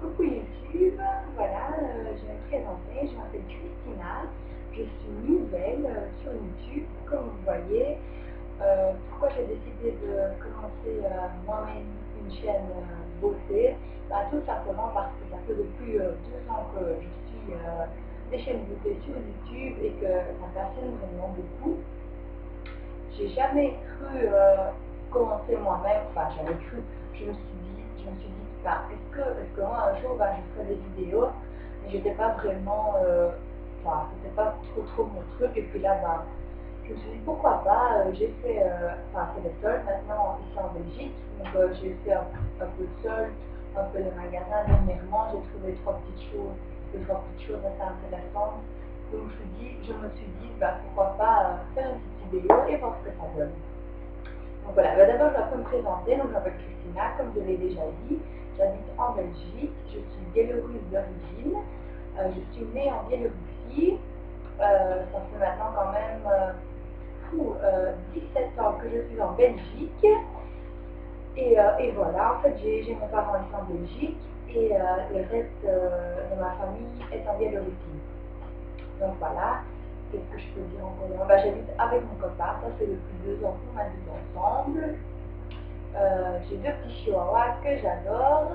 Coucou YouTube, voilà, je vais me présenter, je m'appelle Christina, je suis nouvelle sur YouTube, comme vous voyez. Pourquoi j'ai décidé de commencer moi-même une chaîne beauté? Tout simplement parce que ça fait depuis 2 ans que je suis des chaînes beauté sur YouTube et que ça me passionne vraiment beaucoup. J'ai jamais cru commencer moi-même, enfin j'avais cru, je me suis dit, est-ce que moi un jour je ferai des vidéos, mais j'étais pas vraiment, c'était pas trop mon truc, et puis là je me suis dit pourquoi pas, j'ai fait, c'est des soldes maintenant ici en Belgique, donc j'ai fait un peu de soldes, un peu de magasins. Dernièrement j'ai trouvé deux, trois petites choses assez intéressantes. Donc je me suis dit, pourquoi pas faire une petite vidéo et voir ce que ça donne. Donc voilà, d'abord je vais me présenter. Donc je m'appelle Christina, comme je l'ai déjà dit. J'habite en Belgique, je suis biélorusse d'origine. Je suis née en Biélorussie. Ça fait maintenant quand même 17 ans que je suis en Belgique. Et voilà, en fait j'ai mes parents ici en Belgique et le reste de ma famille est en Biélorussie. Donc voilà, qu'est-ce que je peux dire encore? J'habite avec mon copain, ça fait depuis 2 ans qu'on habite ensemble. J'ai 2 petits chihuahuas que j'adore.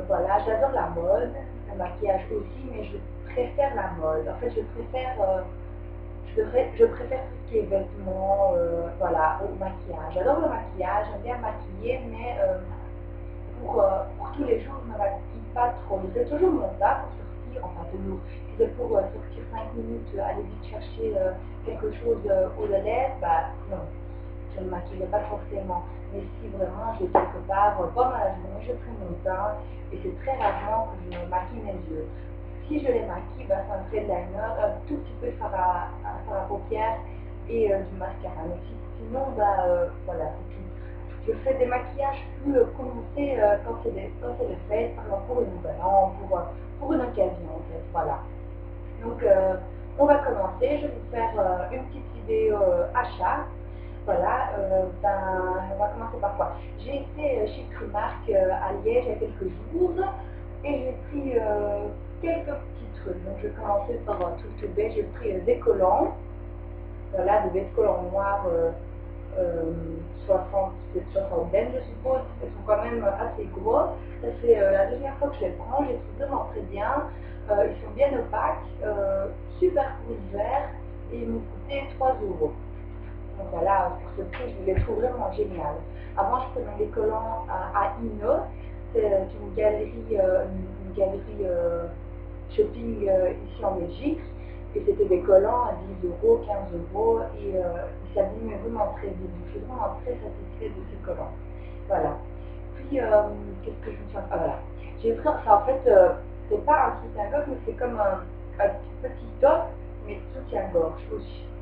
Voilà, j'adore la mode, le maquillage aussi, mais je préfère la mode. En fait, je préfère tout ce qui est vêtements, voilà, au maquillage. J'adore le maquillage, j'aime bien maquiller, mais pour tous les jours, je ne me maquille pas trop. Je fais toujours mon tas pour sortir, enfin toujours. Si c'est pour sortir 5 minutes, aller vite chercher quelque chose aux lèvres, non, je ne me maquille pas forcément. Mais si vraiment je vais quelque part, pendant la journée, je prends mon teint et c'est très rarement que je maquille mes yeux. Si je les maquille, ça me fait de liner, un tout petit peu sur la paupière et du mascara. Mais sinon, voilà, c'est tout. Je fais des maquillages plus prononcés quand c'est des fêtes, par exemple pour une nouvel an, pour une occasion en fait, voilà. Donc on va commencer, je vais vous faire une petite vidéo achat. Voilà, on va commencer par quoi? J'ai été chez Primark à Liège il y a quelques jours et j'ai pris quelques petits trucs. Donc je vais commencer par un truc tout bête, j'ai pris des collants, voilà, des collants noirs 60, c'est 60 je suppose, ils sont quand même assez gros. Ça c'est la deuxième fois que je les prends, je les trouve vraiment très bien. Ils sont bien opaques, super pour l'hiver et ils m'ont coûté 3 euros. Donc voilà, pour ce prix, je les trouve vraiment génial. Avant, je prenais des collants à Inno, c'est une galerie, shopping ici en Belgique. Et c'était des collants à 10 euros, 15 euros, et ils s'abîmaient vraiment très vite. Je suis vraiment très satisfaite de ces collants. Voilà. Puis, qu'est-ce que je me suis... Ah voilà. J'ai pris ça, en fait, c'est pas un soutien-gorge, mais c'est comme un petit top, mais soutien-gorge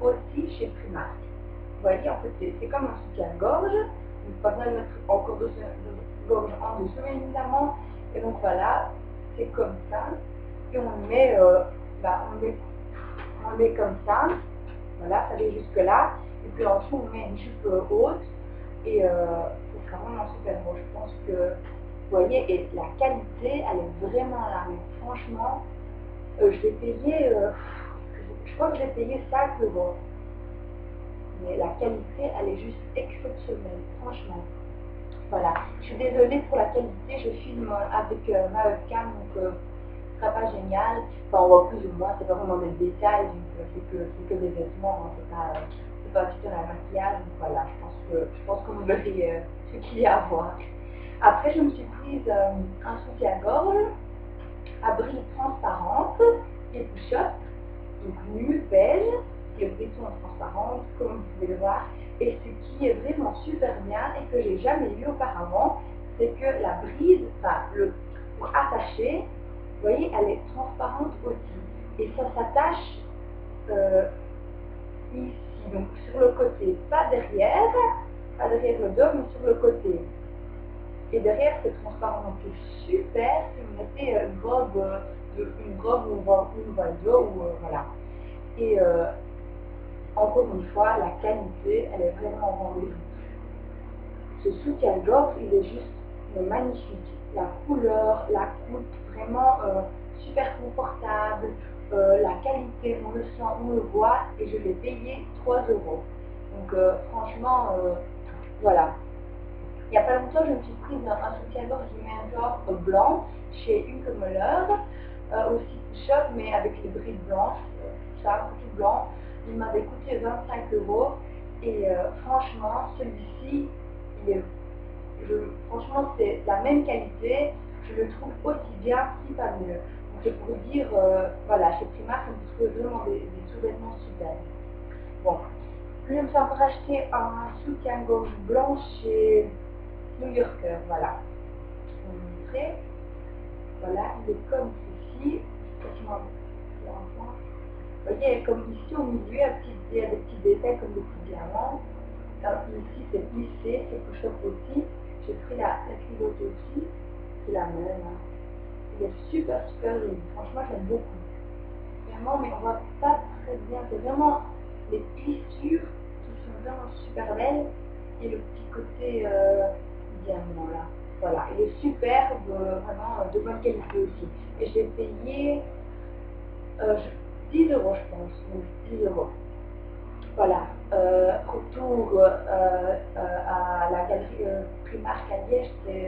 aussi chez Primark. Vous voyez, en fait, c'est comme un soutien-gorge. Donc, pas besoin de mettre encore de gorge en dessous, évidemment. Et donc, voilà, c'est comme ça. Et on met, on met comme ça. Voilà, ça va jusque là. Et puis en dessous, on met une jupe haute. Et ce sera vraiment super beau. Je pense que, vous voyez, et la qualité, elle est vraiment là. Mais franchement, je l'ai payé, je crois que j'ai payé 5 euros. Mais la qualité, elle est juste exceptionnelle, franchement. Voilà, je suis désolée pour la qualité, je filme avec ma webcam, donc ce sera pas génial. Enfin, on voit plus ou moins, c'est pas vraiment des détails, donc c'est que des vêtements, hein, c'est pas un tutoriel maquillage, donc voilà, je pense que vous verrez ce qu'il y a à voir. Après, je me suis prise un soutien-gorge à brille transparente et push-up, donc nu, beige, les brides sont transparentes, comme vous pouvez le voir. Et ce qui est vraiment super bien et que j'ai jamais vu auparavant, c'est que la bride, pour attacher, vous voyez, elle est transparente aussi. Et ça s'attache ici, donc sur le côté, pas derrière le dos, mais sur le côté. Et derrière, c'est transparent, donc c'est super si vous mettez une robe où on voit le dos, ou voilà. Et encore une fois, la qualité, elle est vraiment au rendez-vous. Ce soutien-gorge, il est juste mais magnifique. La couleur, la coupe, vraiment super confortable. La qualité, on le sent, on le voit, et je l'ai payé 3 euros. Donc franchement, voilà. Il n'y a pas longtemps, je me suis prise un soutien-gorge du même genre blanc chez Hugo Müller, aussi shop, mais avec les brides blanches, ça, tout blanc. Il m'avait coûté 25 euros, et franchement, celui-ci, franchement, c'est la même qualité, je le trouve aussi bien, si pas mieux. Donc c'est pour dire, voilà, chez Primark, on trouve vraiment des sous-vêtements super. Bon, je me suis encore acheté un soutien-gorge blanc chez New Yorker, voilà. Je vais vous montrer. Voilà, il est comme ceci. Vous voyez, comme ici au milieu, il y a des petits détails comme des petits diamants. Alors, ici, c'est plissé, c'est push-up aussi. J'ai pris la culotte aussi. C'est la même. Hein. Il est super, super joli. Franchement, j'aime beaucoup. Vraiment, mais on voit pas très bien. C'est vraiment les plissures qui sont vraiment super belles. Et le petit côté diamant là. Voilà, il est superbe, vraiment de bonne qualité aussi. Et je l'ai payé 10 euros, je pense. Donc 10 euros. Voilà. Retour à la galerie Primark à Liège, c'est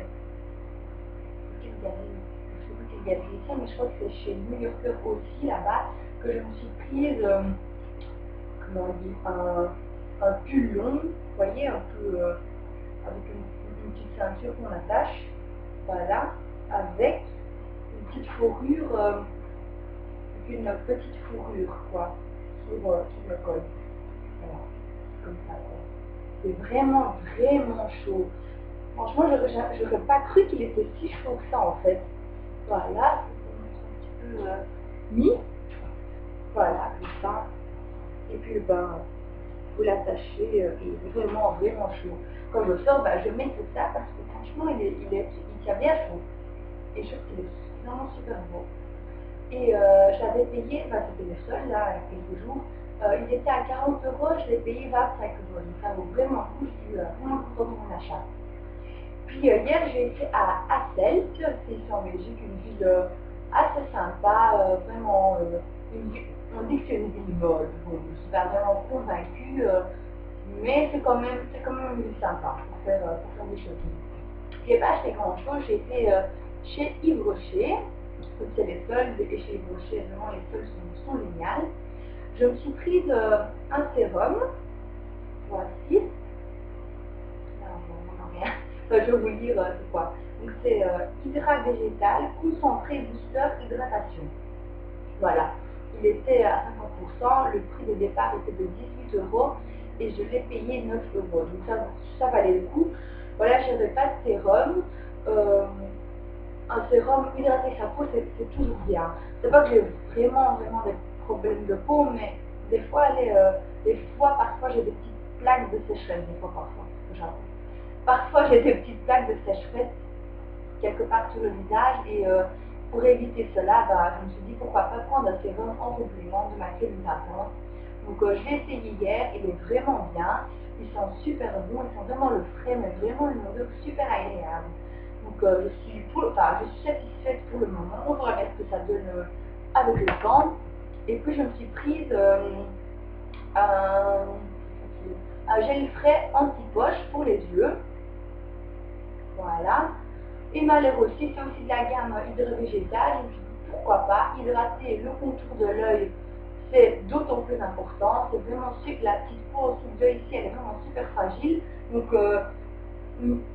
quelle galerie? Je ne sais plus quelle galerie c'est, mais je crois que c'est chez New Yorker aussi là-bas que je me suis prise, comment on dit, un pull long, vous voyez, un peu avec une petite ceinture qu'on attache, voilà, avec une petite fourrure, une petite fourrure, quoi, sur le col. Voilà, comme ça, quoi. C'est vraiment, vraiment chaud. Franchement, j'aurais pas cru qu'il était si chaud que ça, en fait. Voilà, je vais vous montrer un petit peu mis. Voilà, comme ça. Et puis, ben, vous l'attachez, il est vraiment, vraiment chaud. Quand je sors, ben, je mets tout ça parce que franchement, il tient bien chaud. Et je trouve qu'il est vraiment super beau. Et j'avais payé, ben, c'était le seul là, il y a quelques jours, il était à 40 euros, je l'ai payé 25 euros. Donc ça vaut vraiment le coup, je suis vraiment contente de mon achat. Puis hier, j'ai été à Hasselt, c'est ici en Belgique, une ville assez sympa, vraiment, on dit que c'est une ville molle. Bon, je ne suis pas vraiment convaincue, mais c'est quand même une ville sympa pour faire des shopping. J'ai pas acheté grand chose, j'ai été chez Yves Rocher, c'est les soldes, et chez Yves Rocher, vraiment les soldes sont géniales. Je me suis prise un sérum, voici. Là, on n'en rien. Je vais vous dire c'est quoi. Donc c'est Hydra Végétal, concentré booster hydratation. Voilà. Il était à 50%, le prix de départ était de 18 euros et je l'ai payé 9 euros. Donc ça valait le coup. Voilà, je n'avais pas de sérum. Un sérum hydrater sa peau, c'est toujours bien. C'est pas que j'ai vraiment des problèmes de peau, mais parfois j'ai des petites plaques de sécheresse, Parfois j'ai des petites plaques de sécheresse quelque part sur le visage, et pour éviter cela, bah, je me suis dit pourquoi pas prendre un sérum en complément de ma crème hydratante. Donc je l'ai essayé hier, il est vraiment bien, il sent super bon, il sent vraiment le frais, mais vraiment une odeur super agréable. Donc je suis satisfaite pour le moment, on verra bien ce que ça donne avec le temps. Et puis je me suis prise un gel frais anti-poche pour les yeux. Voilà. Et Malheur aussi, c'est aussi de la gamme Hydra Végétal. Je me suis dit pourquoi pas, hydrater le contour de l'œil, c'est d'autant plus important. C'est vraiment sûr que la petite peau sous l'œil ici, elle est vraiment super fragile. Donc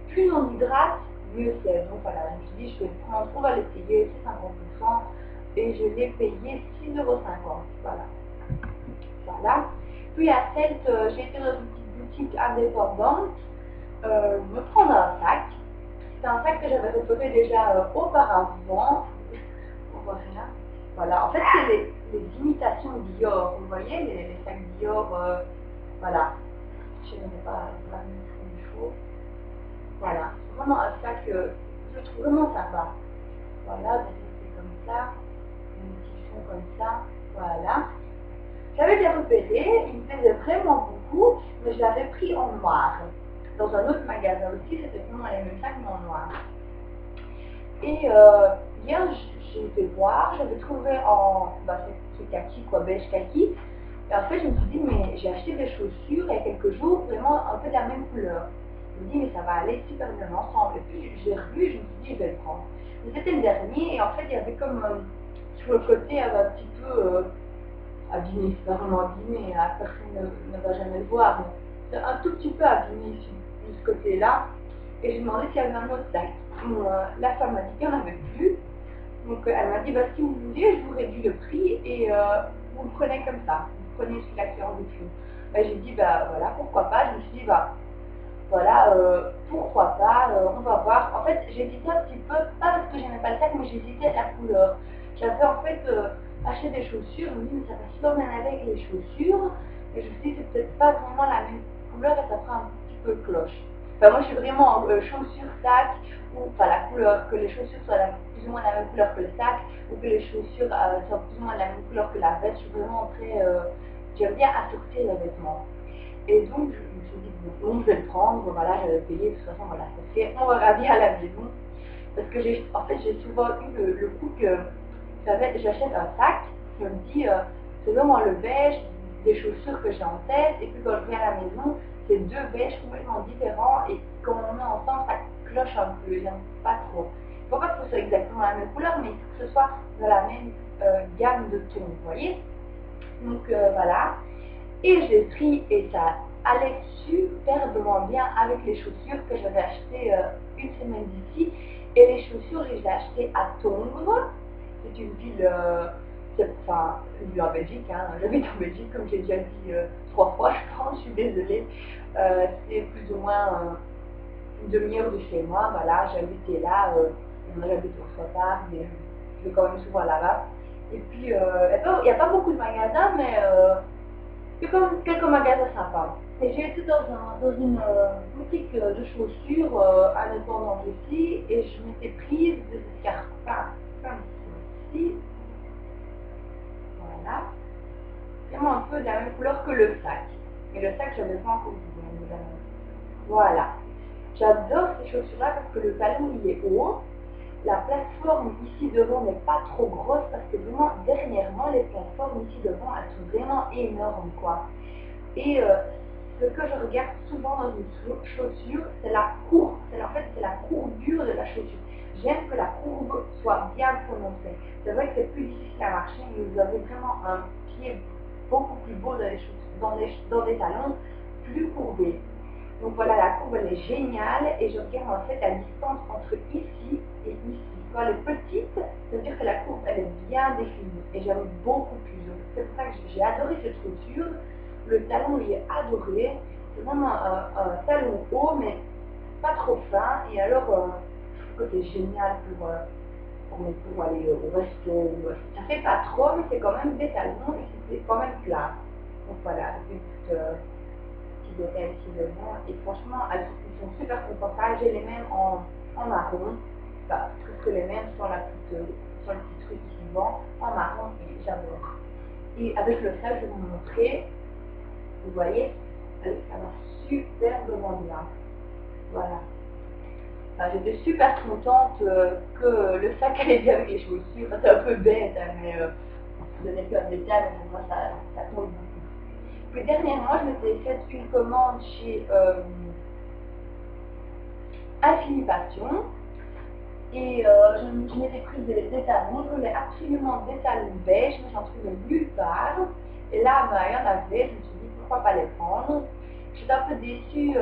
plus on hydrate, mieux c'est. Donc voilà, je me suis dit je vais le prendre, on va l'essayer, c'est 50%. Et je l'ai payé 6,50 €. Voilà. Voilà. Puis à cette, j'ai été dans une petite boutique indépendante me prendre un sac. C'est un sac que j'avais repéré déjà auparavant. On voit rien. Voilà, en fait c'est les imitations Dior. Vous voyez les sacs Dior, voilà. Je ne sais pas mettre comme il faut. Voilà, c'est vraiment un sac que je trouve vraiment sympa. Voilà, c'est comme ça. Les petits fonds comme ça. Voilà. J'avais déjà repéré, il me plaisait vraiment beaucoup, mais je l'avais pris en noir. Dans un autre magasin aussi, c'était vraiment les mêmes sacs, mais en noir. Et hier, j'ai été voir, j'avais trouvé en, bah, c'est kaki quoi, beige kaki. Et en fait, je me suis dit, mais j'ai acheté des chaussures il y a quelques jours, vraiment un peu de la même couleur. Je me dis, mais ça va aller super bien ensemble. Et puis, j'ai revu, je me suis dit, je vais le prendre. Mais c'était le dernier, et en fait, il y avait comme, sur le côté, il y avait un petit peu abîmé, c'est pas vraiment abîmé, hein, personne ne va jamais le voir, mais c'est un tout petit peu abîmé de ce côté-là. Et j'ai demandé s'il y avait un autre sac. Bon, la femme m'a dit qu'il n'y en avait plus. Donc elle m'a dit, bah, si vous voulez, je vous réduis le prix et vous le prenez comme ça. Vous prenez celui-là qui est en dessous. Bah, j'ai dit, bah voilà, pourquoi pas. Je me suis dit, bah voilà, pourquoi pas, on va voir. En fait, j'hésitais un petit peu, pas parce que j'aimais pas le sac, mais j'hésitais à la couleur. J'avais en fait acheté des chaussures, je me dis, mais ça va super bien aller avec les chaussures. Et je me suis dit, c'est peut-être pas vraiment la même couleur et ça fera un petit peu cloche. Enfin, moi, je suis vraiment chaussures, sac, ou enfin la couleur, que les chaussures soient plus ou moins la même couleur que le sac, ou que les chaussures soient plus ou moins la même couleur que la veste. Je suis vraiment très. J'aime bien assortir les vêtements. Et donc, je me suis dit, bon, je vais le prendre, voilà, j'avais payé, de toute façon, voilà, ça fait, on verra bien à la maison. Parce que en fait, j'ai souvent eu le coup que j'achète un sac, je me dis, c'est vraiment le beige des chaussures que j'ai en tête, et puis quand je viens à la maison, c'est deux beiges complètement différents, et quand on met ensemble, ça cloche un peu, j'aime pas trop. Il ne faut pas que ce soit exactement la même couleur, mais il faut que ce soit dans la même gamme de tons, vous voyez. Donc voilà. Et je l'ai pris et ça allait superbement bien avec les chaussures que j'avais achetées une semaine d'ici. Et les chaussures, je les ai achetées à Tongres. C'est une ville, enfin, une ville en Belgique, hein. J'habite en Belgique, comme j'ai déjà dit 3 fois, je pense, je suis désolée. C'est plus ou moins une demi-heure de chez moi, voilà, j'habitais là, j'habite au Sotar, mais je vais quand même souvent là-bas. Et puis, il n'y a pas beaucoup de magasins, mais il y a quand même quelques magasins sympas. Et j'ai été dans une boutique de chaussures indépendante ici, et je m'étais prise des escarpins comme ceci. Voilà. Vraiment un peu de la même couleur que le sac. Mais le sac, je n'avais pas encore vu, bien évidemment. Voilà. J'adore ces chaussures-là parce que le talon, il est haut. La plateforme ici devant n'est pas trop grosse parce que vraiment, dernièrement, les plateformes ici devant, elles sont vraiment énormes, quoi. Et ce que je regarde souvent dans une chaussure, c'est la courbe. En fait, c'est la courbure de la chaussure. J'aime que la courbe soit bien prononcée. C'est vrai que c'est plus difficile à marcher, mais vous avez vraiment un pied beaucoup plus beau dans les chaussures, dans des talons plus courbés. Donc voilà, la courbe elle est géniale et je regarde en fait la distance entre ici et ici. Quand elle est petite, ça veut dire que la courbe elle est bien définie et j'aime beaucoup plus. Donc c'est pour ça que j'ai adoré cette chaussure. Le talon il est adoré. C'est vraiment un talon haut mais pas trop fin et alors je trouve que c'est génial pour aller au resto. Ça fait pas trop mais c'est quand même des talons et c'est quand même plat. Donc voilà, qui détails ici devant. Et franchement, ils sont super confortables. J'ai les mêmes en marron. Bah, presque les mêmes sur le petit truc ici devant, en marron, et j'adore. Et avec le sac, je vais vous montrer. Vous voyez, ça va superbement bien. Voilà. Enfin, j'étais super contente que le sac allait bien avec les chaussures. C'est un peu bête, hein, mais je donnais plein de détails, mais moi ça tombe beaucoup. Puis dernièrement, je m'étais fait une commande chez Infini Passion et je m'étais prise des talons. Je voulais absolument des talons beige, mais j'en trouvais nulle part. Et là, bah, il y en avait, je me suis dit pourquoi pas les prendre. J'étais un peu déçue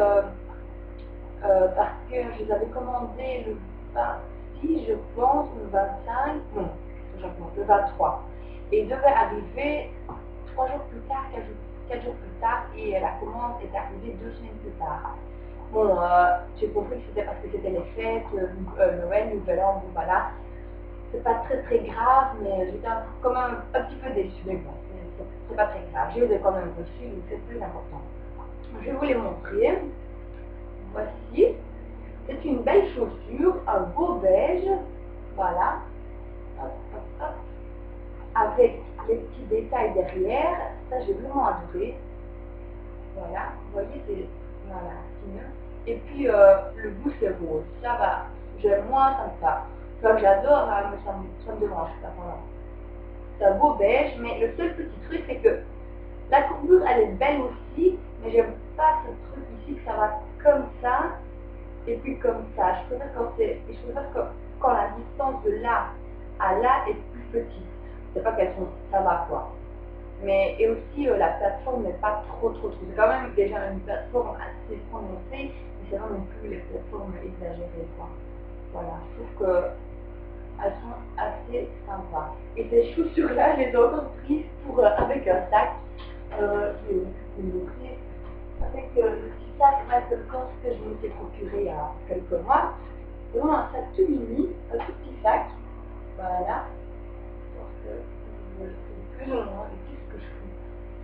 parce que je les avais commandés le 26, je pense, ou le 25, non, le 23. Et ils devaient arriver 3 jours plus tard, 4 jours plus tard, et la commande est arrivée 2 semaines plus tard. Bon, j'ai compris que c'était parce que c'était les fêtes, Noël, Nouvel An, bon voilà. C'est pas très très grave, mais j'étais quand même un petit peu déçue. Mais bon, c'est pas très grave. Je les ai quand même reçus, donc c'est plus important. Je vais vous les montrer. Voici. C'est une belle chaussure, un beau beige. Voilà. Hop, hop, hop. Avec les petits détails derrière. Ça, j'ai vraiment adoré. Voilà. Vous voyez, c'est voilà, sinon. Et puis, le bout, c'est rose. Ça va. J'aime moins, ça me va. Enfin, que j'adore, hein, mais ça me dérange pas. Voilà. C'est un beau beige, mais le seul petit truc, c'est que la courbure, elle est belle aussi, mais j'aime pas ce truc ici, que ça va comme ça, et puis comme ça. Je préfère quand la distance de là à là est plus petite. C'est pas qu'elles sont, ça va quoi. Mais, et aussi, la plateforme n'est pas trop. C'est quand même déjà une plateforme assez prononcée, mais c'est pas non plus les plateformes exagérées, quoi. Voilà, je trouve qu'elles sont assez sympas. Et ces chaussures-là, je les ai encore prises avec un sac. Je vais vous montrer. Avec le petit sac Michael Kors que je me suis procuré il y a quelques mois. C'est vraiment un sac tout mini, un tout petit sac. Voilà. Parce que plus ou moins de tout ce que je fais.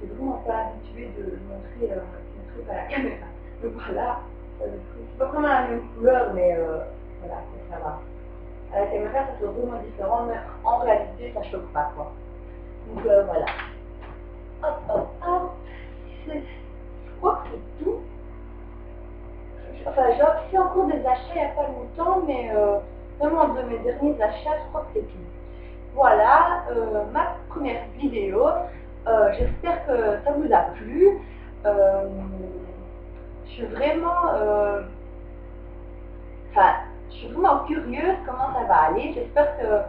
Je suis vraiment pas habituée de montrer mon truc à la caméra. Donc voilà, c'est pas vraiment la même couleur, mais voilà, ça va. À la caméra, ça fait vraiment différent, mais en réalité, ça choque pas, quoi. Donc voilà. Hop. Je crois que c'est tout. Enfin, j'ai fait encore des achats il n'y a pas longtemps, mais vraiment de mes derniers achats, je crois que c'est tout. Voilà, ma première vidéo. J'espère que ça vous a plu. Je suis vraiment, je suis vraiment curieuse comment ça va aller. J'espère que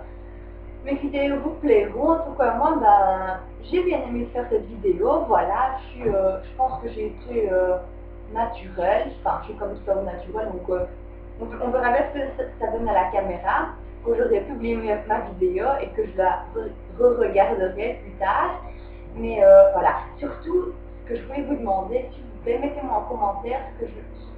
mes vidéos vous plairont. En tout cas, moi, j'ai bien aimé faire cette vidéo. Voilà, je pense que j'ai été naturelle. Enfin, je suis comme ça au naturel, donc on verra bien ce que ça donne à la caméra. Quand j'aurai publié ma vidéo et que je la re-regarderai plus tard. Mais voilà, surtout, ce que je voulais vous demander, s'il vous plaît, mettez-moi en commentaire ce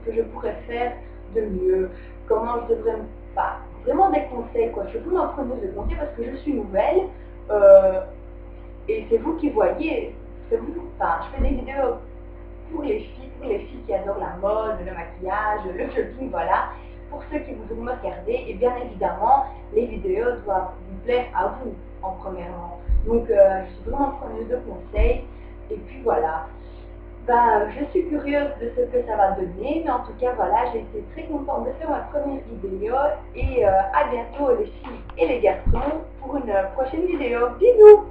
que je pourrais faire de mieux, comment je devrais me... Enfin, vraiment des conseils, quoi. Je suis vraiment preneuse de conseils parce que je suis nouvelle, et c'est vous qui voyez, c'est vous, enfin, je fais des vidéos pour les filles qui adorent la mode, le maquillage, le shopping, voilà. Pour ceux qui voudront me regarder, et bien évidemment, les vidéos doivent vous plaire à vous, en premièrement. Donc, je suis vraiment preneuse de conseils, et puis voilà. Je suis curieuse de ce que ça va donner, mais en tout cas, voilà, j'ai été très contente de faire ma première vidéo, et à bientôt les filles et les garçons pour une prochaine vidéo. Bisous!